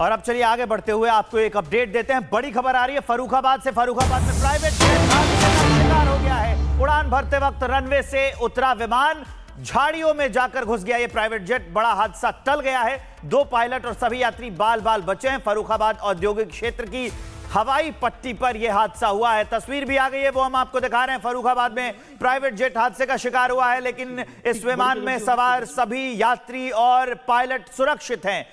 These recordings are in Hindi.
और अब चलिए आगे बढ़ते हुए आपको एक अपडेट देते हैं। बड़ी खबर आ रही है फर्रुखाबाद से। फर्रुखाबाद में प्राइवेट जेट हादसे का शिकार हो गया है। उड़ान भरते वक्त रनवे से उतरा विमान झाड़ियों में जाकर घुस गया। ये प्राइवेट जेट, बड़ा हादसा टल गया है। 2 पायलट और सभी यात्री बाल बाल बचे हैं। फर्रुखाबाद औद्योगिक क्षेत्र की हवाई पट्टी पर यह हादसा हुआ है। तस्वीर भी आ गई है, वो हम आपको दिखा रहे हैं। फर्रुखाबाद में प्राइवेट जेट हादसे का शिकार हुआ है, लेकिन इस विमान में सवार सभी यात्री और पायलट सुरक्षित हैं।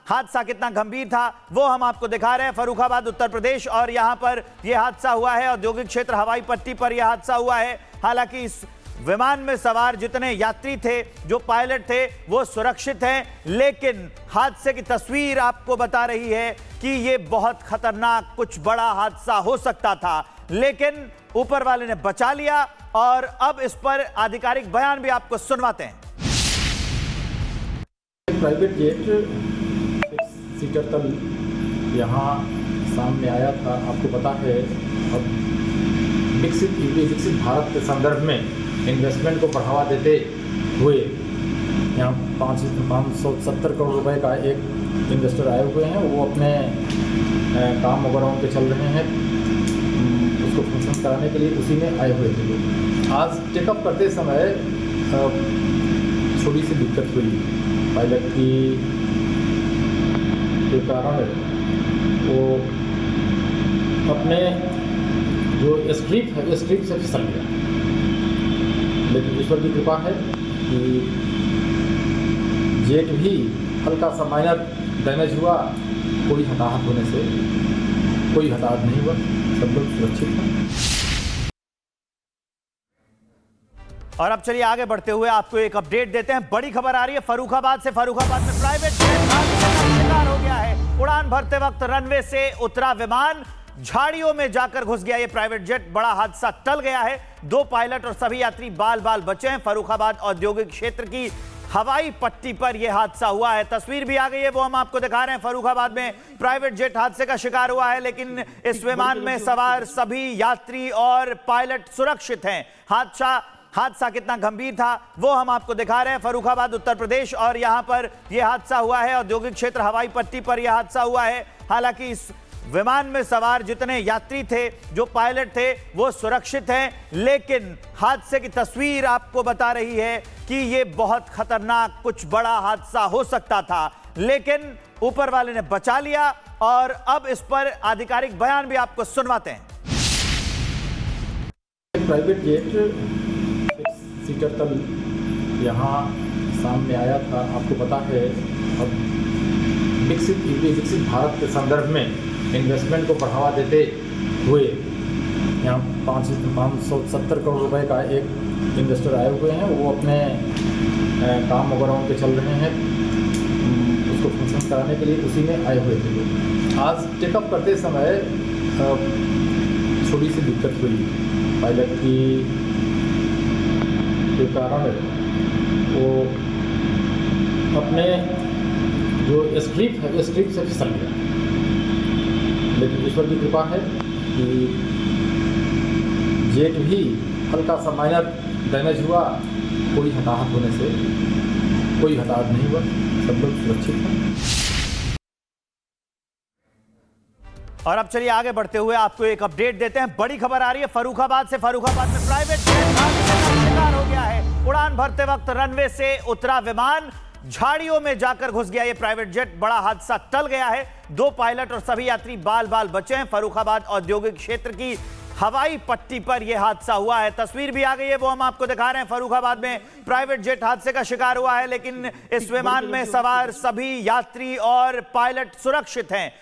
हादसा कितना गंभीर था वो हम आपको दिखा रहे हैं। फर्रुखाबाद उत्तर प्रदेश, और यहां पर यह हादसा हुआ है। औद्योगिक क्षेत्र हवाई पट्टी पर यह हादसा हुआ है। हालांकि इस विमान में सवार जितने यात्री थे, जो पायलट थे, वो सुरक्षित हैं, लेकिन हादसे की तस्वीर आपको बता रही है कि यह बहुत खतरनाक, कुछ बड़ा हादसा हो सकता था, लेकिन ऊपर वाले ने बचा लिया। और अब इस पर आधिकारिक बयान भी आपको सुनवाते हैं। प्राइवेट जेट सीटर तल यहाँ सामने आया था। आपको पता है, अब विकसित भारत के संदर्भ में इन्वेस्टमेंट को बढ़ावा देते हुए यहाँ 570 करोड़ रुपए का एक इन्वेस्टर आए हुए हैं। वो अपने काम वगैरह पे चल रहे हैं, उसको फंक्शन कराने के लिए उसी में आए हुए थे। आज टेकअप करते समय थोड़ी सी दिक्कत हुई। पायलट की के कारण वो अपने जो स्ट्रिप है, स्ट्रिप से फिसल गया। लेकिन ईश्वर की कृपा है कि जेट भी हल्का सा माइनर डैमेज हुआ। कोई हताहत होने से कोई हताहत नहीं हुआ, सब लोग सुरक्षित हैं। और अब चलिए आगे बढ़ते हुए आपको एक अपडेट देते हैं। बड़ी खबर आ रही है फर्रुखाबाद से। फर्रुखाबाद में प्राइवेट जेट हादसे का शिकार हो गया है। उड़ान भरते वक्त रनवे से उतरा विमान झाड़ियों में जाकर घुस गया। ये प्राइवेट जेट, बड़ा हादसा टल गया है। 2 पायलट और सभी यात्री बाल बाल बचे हैं। फर्रुखाबाद औद्योगिक क्षेत्र की हवाई पट्टी पर यह हादसा हुआ है। तस्वीर भी आ गई है, वो हम आपको दिखा रहे हैं। फर्रुखाबाद में प्राइवेट जेट हादसे का शिकार हुआ है, लेकिन इस विमान में सवार सभी यात्री और पायलट सुरक्षित हैं। हादसा कितना गंभीर था वो हम आपको दिखा रहे हैं। फर्रुखाबाद उत्तर प्रदेश, और यहां पर यह हादसा हुआ है। औद्योगिक क्षेत्र हवाई पट्टी पर यह हादसा हुआ है। हालांकि इस विमान में सवार जितने यात्री थे, जो पायलट थे, वो सुरक्षित हैं, लेकिन हादसे की तस्वीर आपको बता रही है कि यह बहुत खतरनाक, कुछ बड़ा हादसा हो सकता था, लेकिन ऊपर वाले ने बचा लिया। और अब इस पर आधिकारिक बयान भी आपको सुनवाते हैं। प्राइवेट जेट सीटर तल यहाँ सामने आया था। आपको पता है, अब विकसित भारत के संदर्भ में इन्वेस्टमेंट को बढ़ावा देते हुए यहाँ 570 करोड़ रुपए का एक इन्वेस्टर आए हुए हैं। वो अपने काम वगैरह पे चल रहे हैं, उसको फंक्शन कराने के लिए उसी में आए हुए थे। आज टेकअप करते समय थोड़ी सी दिक्कत हुई। पायलट की के कारण वो अपने जो स्ट्रिप है, स्ट्रिप से फिसल गया। लेकिन ईश्वर की कृपा है कि जेट भी हल्का सा माइनर डैमेज हुआ। कोई हताहत होने से कोई हताहत नहीं हुआ, सब लोग सुरक्षित हैं। और अब चलिए आगे बढ़ते हुए आपको एक अपडेट देते हैं। बड़ी खबर आ रही है फर्रुखाबाद से। फर्रुखाबाद में प्राइवेट जेट हादसे का शिकार हो गया है। उड़ान भरते वक्त रनवे से उतरा विमान झाड़ियों में जाकर घुस गया। ये प्राइवेट जेट, बड़ा हादसा टल गया है। 2 पायलट और सभी यात्री बाल बाल बचे हैं। फर्रुखाबाद औद्योगिक क्षेत्र की हवाई पट्टी पर यह हादसा हुआ है। तस्वीर भी आ गई है, वो हम आपको दिखा रहे हैं। फर्रुखाबाद में प्राइवेट जेट हादसे का शिकार हुआ है, लेकिन इस विमान में सवार सभी यात्री और पायलट सुरक्षित हैं।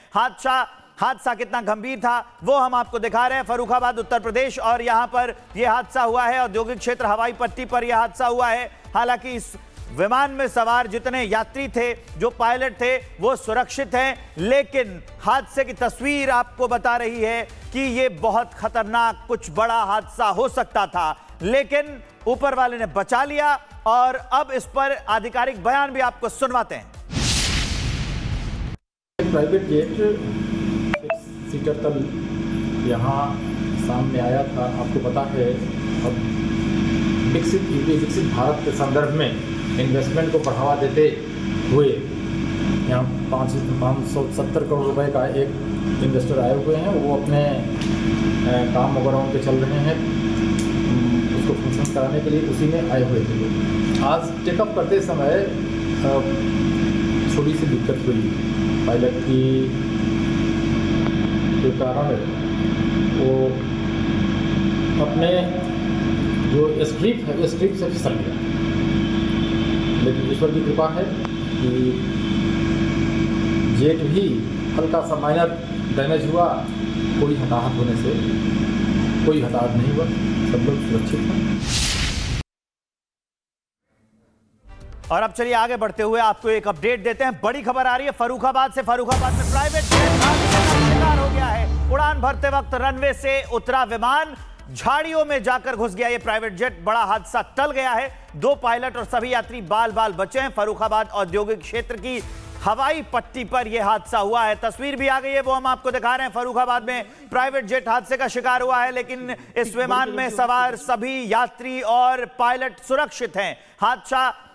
हादसा कितना गंभीर था वो हम आपको दिखा रहे हैं। फर्रुखाबाद उत्तर प्रदेश, और यहां पर यह हादसा हुआ है। औद्योगिक क्षेत्र हवाई पट्टी पर यह हादसा हुआ है। हालांकि इस विमान में सवार जितने यात्री थे, जो पायलट थे, वो सुरक्षित हैं, लेकिन हादसे की तस्वीर आपको बता रही है कि यह बहुत खतरनाक, कुछ बड़ा हादसा हो सकता था, लेकिन ऊपर वाले ने बचा लिया। और अब इस पर आधिकारिक बयान भी आपको सुनवाते हैं। प्राइवेट जेट सीटर तल यहाँ सामने आया था। आपको पता है, अब विकसित भारत के संदर्भ में इन्वेस्टमेंट को बढ़ावा देते हुए यहाँ 570 करोड़ रुपए का एक इन्वेस्टर आए हुए हैं, वो अपने काम वगैरह उनके चल रहे हैं, उसको फंक्शन कराने के लिए उसी में आए हुए थे लोग। आज टेकअप करते समय थोड़ी सी दिक्कत हुई। पायलट की जो कारण है वो अपने जो स्ट्रिप है स्ट्रिप से फिसल गया, लेकिन ईश्वर की कृपा है कि जेट भी हल्का सा माइनर डैमेज हुआ, कोई हताहत होने से कोई हताहत नहीं हुआ, सब लोग सुरक्षित हैं। और अब चलिए आगे बढ़ते हुए आपको एक अपडेट देते हैं। बड़ी खबर आ रही है फर्रुखाबाद से। फर्रुखाबाद में प्राइवेट जेट हादसे का शिकार हो गया है। उड़ान भरते वक्त रनवे से उतरा विमान झाड़ियों में जाकर घुस गया। ये प्राइवेट जेट, बड़ा हादसा टल गया है। 2 पायलट और सभी यात्री बाल बाल बचे हैं। फर्रुखाबाद औद्योगिक क्षेत्र की हवाई पट्टी पर यह हादसा हुआ है। तस्वीर भी आ गई है, वो हम आपको दिखा रहे हैं। फर्रुखाबाद में प्राइवेट जेट हादसे का शिकार हुआ है, लेकिन इस विमान में सवार सभी यात्री और पायलट सुरक्षित हैं।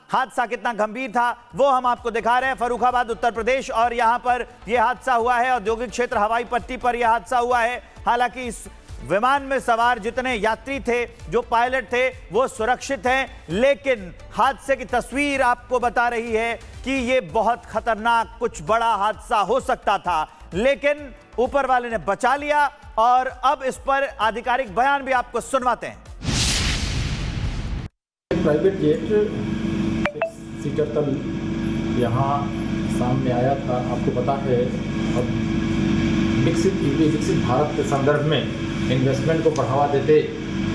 हादसा कितना गंभीर था वो हम आपको दिखा रहे हैं। फर्रुखाबाद उत्तर प्रदेश, और यहां पर यह हादसा हुआ है। औद्योगिक क्षेत्र हवाई पट्टी पर यह हादसा हुआ है। हालांकि इस विमान में सवार जितने यात्री थे, जो पायलट थे, वो सुरक्षित हैं, लेकिन हादसे की तस्वीर आपको बता रही है कि यह बहुत खतरनाक, कुछ बड़ा हादसा हो सकता था, लेकिन ऊपर वाले ने बचा लिया। और अब इस पर आधिकारिक बयान भी आपको सुनवाते हैं। प्राइवेट जेट सीटर तल यहाँ सामने आया था। आपको पता है, अब विकसित भारत के संदर्भ में इन्वेस्टमेंट को बढ़ावा देते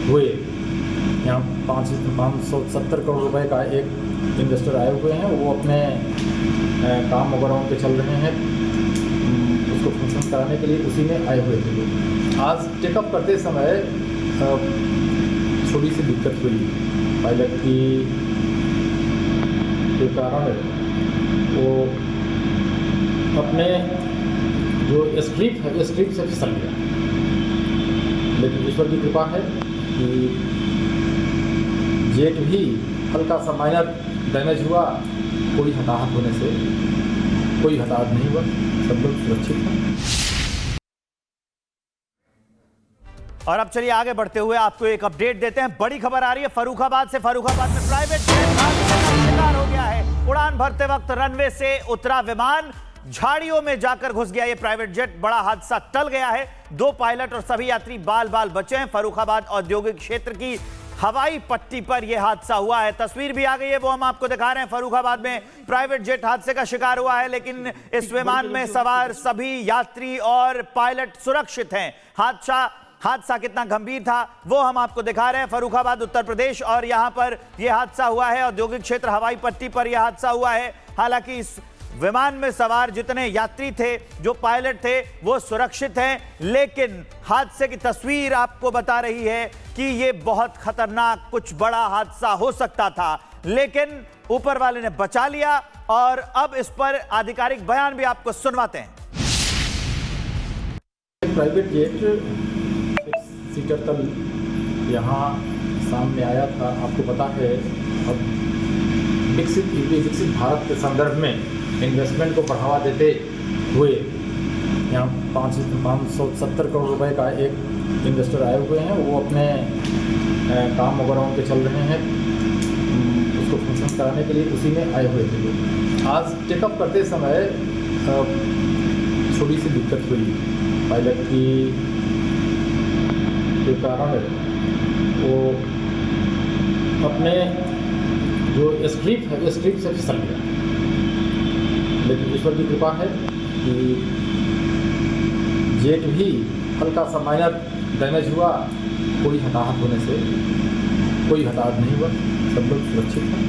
हुए यहाँ 570 करोड़ रुपए का एक इन्वेस्टर आए हुए हैं, वो अपने काम वगैरह उनके चल रहे हैं, उसको फंक्शन कराने के लिए उसी में आए हुए थे लोग। आज टेकअप करते समय थोड़ी सी दिक्कत हुई। पायलट की जो कारण है वो अपने जो स्ट्रिप है स्ट्रिप से फिसल गया, लेकिन ईश्वर की कृपा है कि जेट भी हल्का सा माइनर डैमेज हुआ, कोई हताहत होने से कोई हताहत नहीं हुआ, सब लोग सुरक्षित हैं। और अब चलिए आगे बढ़ते हुए आपको एक अपडेट देते हैं। बड़ी खबर आ रही है फर्रुखाबाद से। फर्रुखाबाद में प्राइवेट जेट हादसे का शिकार हो गया है। उड़ान भरते वक्त रनवे से उतरा विमान झाड़ियों में जाकर घुस गया। ये प्राइवेट जेट, बड़ा हादसा टल गया है। 2 पायलट और सभी यात्री बाल बाल बचे हैं। फर्रुखाबाद औद्योगिक क्षेत्र की हवाई पट्टी पर यह हादसा हुआ है। तस्वीर भी आ गई है, वो हम आपको दिखा रहे हैं। फर्रुखाबाद में प्राइवेट जेट हादसे का शिकार हुआ है, लेकिन इस विमान में सवार सभी यात्री और पायलट सुरक्षित हैं। हादसा कितना गंभीर था वो हम आपको दिखा रहे हैं। फर्रुखाबाद उत्तर प्रदेश, और यहां पर यह हादसा हुआ है। औद्योगिक क्षेत्र हवाई पट्टी पर यह हादसा हुआ है। हालांकि इस विमान में सवार जितने यात्री थे, जो पायलट थे, वो सुरक्षित हैं, लेकिन हादसे की तस्वीर आपको बता रही है कि यह बहुत खतरनाक, कुछ बड़ा हादसा हो सकता था, लेकिन ऊपर वाले ने बचा लिया। और अब इस पर आधिकारिक बयान भी आपको सुनवाते हैं। प्राइवेट जेट सीटर तल यहाँ सामने आया था। आपको पता है, अब विकसित भारत के संदर्भ में इन्वेस्टमेंट को बढ़ावा देते हुए यहाँ 570 करोड़ रुपए का एक इन्वेस्टर आए हुए हैं, वो अपने काम वगैरह उनके चल रहे हैं, उसको फंक्शन कराने के लिए उसी में आए हुए थे लोग। आज टेकअप करते समय थोड़ी सी दिक्कत हुई। पायलट की जो कारण है वो अपने जो स्ट्रिप है स्ट्रिप से फिसल गया, लेकिन ईश्वर की कृपा है कि जेट भी हल्का सा माइनर डैमेज हुआ, कोई हताहत होने से कोई हताहत नहीं हुआ, सब लोग सुरक्षित हैं।